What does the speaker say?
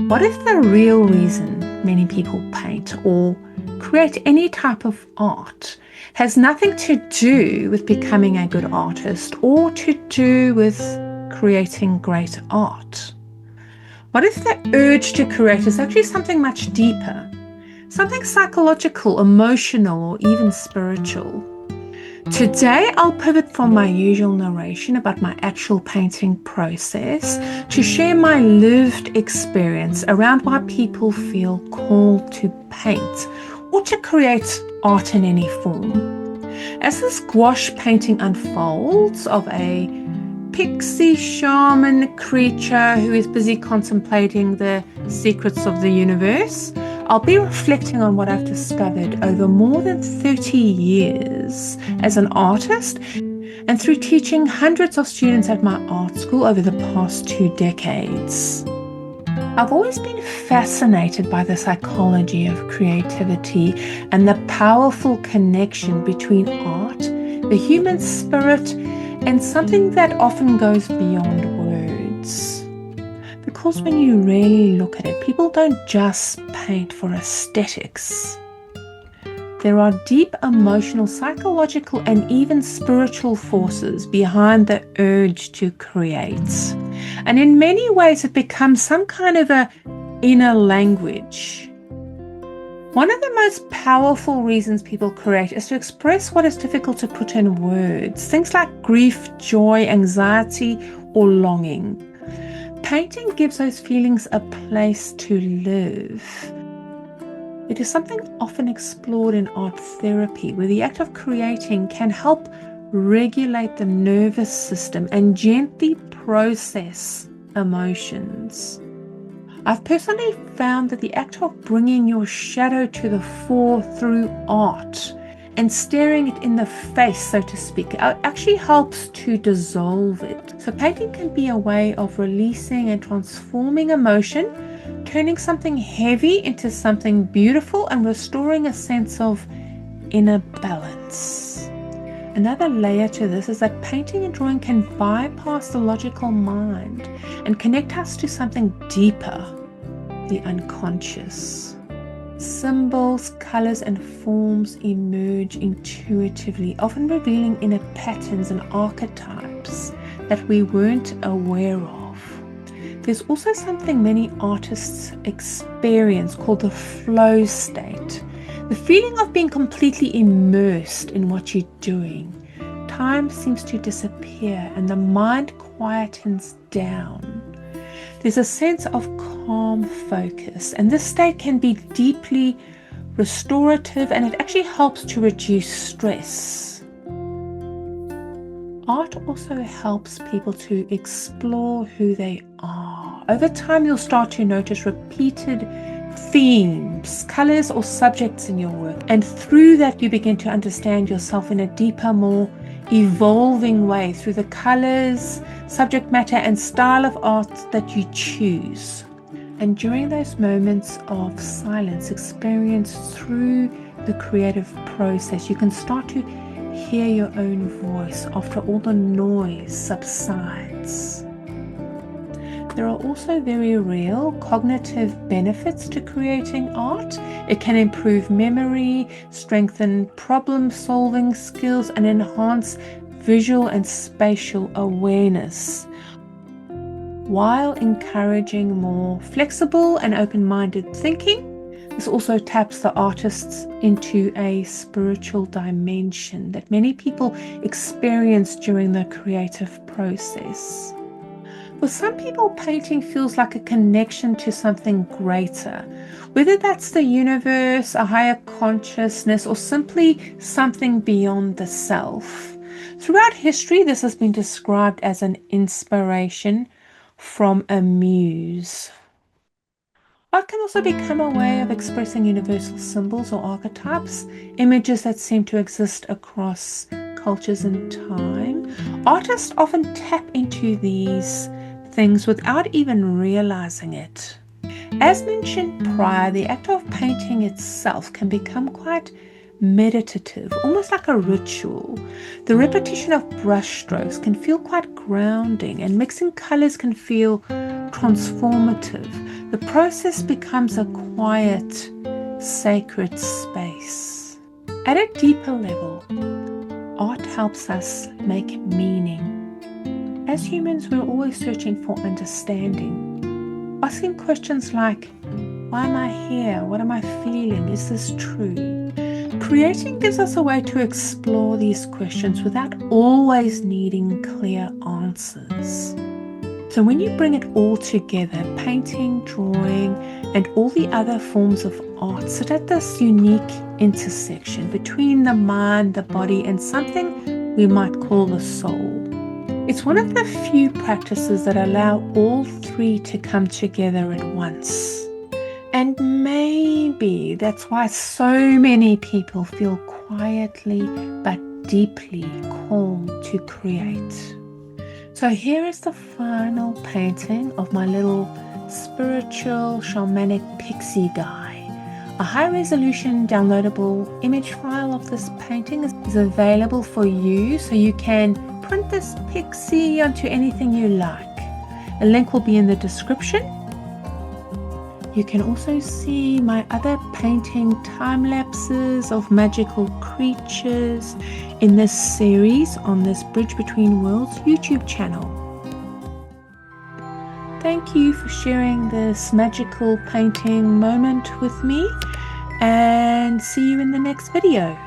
What if the real reason many people paint or create any type of art has nothing to do with becoming a good artist or to do with creating great art? What if the urge to create is actually something much deeper, something psychological, emotional, or even spiritual? Today, I'll pivot from my usual narration about my actual painting process to share my lived experience around why people feel called to paint or to create art in any form. As this gouache painting unfolds of a pixie shaman creature who is busy contemplating the secrets of the universe, I'll be reflecting on what I've discovered over more than 30 years as an artist and through teaching hundreds of students at my art school over the past 2 decades. I've always been fascinated by the psychology of creativity and the powerful connection between art, the human spirit, and something that often goes beyond words. Because when you really look at it, people don't just paint for aesthetics. There are deep emotional, psychological, and even spiritual forces behind the urge to create. And in many ways, it becomes some kind of an inner language. One of the most powerful reasons people create is to express what is difficult to put in words. Things like grief, joy, anxiety, or longing. Painting gives those feelings a place to live. It is something often explored in art therapy, where the act of creating can help regulate the nervous system and gently process emotions. I've personally found that the act of bringing your shadow to the fore through art and staring it in the face, so to speak, actually helps to dissolve it. So painting can be a way of releasing and transforming emotion, turning something heavy into something beautiful and restoring a sense of inner balance. Another layer to this is that painting and drawing can bypass the logical mind and connect us to something deeper, the unconscious. Symbols, colors, and forms emerge intuitively, often revealing inner patterns and archetypes that we weren't aware of. There's also something many artists experience called the flow state, the feeling of being completely immersed in what you're doing. Time seems to disappear and the mind quietens down. There's a sense of calm focus, and this state can be deeply restorative, and it actually helps to reduce stress. Art also helps people to explore who they are. Over time, you'll start to notice repeated themes, colors, or subjects in your work, and through that, you begin to understand yourself in a deeper, more evolving way through the colors, subject matter, and style of art that you choose. And during those moments of silence experienced through the creative process, you can start to hear your own voice after all the noise subsides. There are also very real cognitive benefits to creating art. It can improve memory, strengthen problem-solving skills, and enhance visual and spatial awareness, while encouraging more flexible and open-minded thinking. This also taps the artists into a spiritual dimension that many people experience during the creative process. For some people, painting feels like a connection to something greater, whether that's the universe, a higher consciousness, or simply something beyond the self. Throughout history, this has been described as an inspiration from a muse. Art can also become a way of expressing universal symbols or archetypes, images that seem to exist across cultures and time. Artists often tap into these things without even realizing it. As mentioned prior, the act of painting itself can become quite meditative, almost like a ritual. The repetition of brush strokes can feel quite grounding, and mixing colors can feel transformative. The process becomes a quiet, sacred space. At a deeper level, art helps us make meaning. As humans, we're always searching for understanding, asking questions like, why am I here? What am I feeling? Is this true? Creating gives us a way to explore these questions without always needing clear answers. So when you bring it all together, painting, drawing, and all the other forms of art sit at this unique intersection between the mind, the body, and something we might call the soul. It's one of the few practices that allow all three to come together at once. And maybe that's why so many people feel quietly but deeply called to create. So here is the final painting of my little spiritual shamanic pixie guy. A high-resolution downloadable image file of this painting is available for you, so you can print this pixie onto anything you like. A link will be in the description. You can also see my other painting time lapses of magical creatures in this series on this Bridge Between Worlds YouTube channel. Thank you for sharing this magical painting moment with me, and see you in the next video.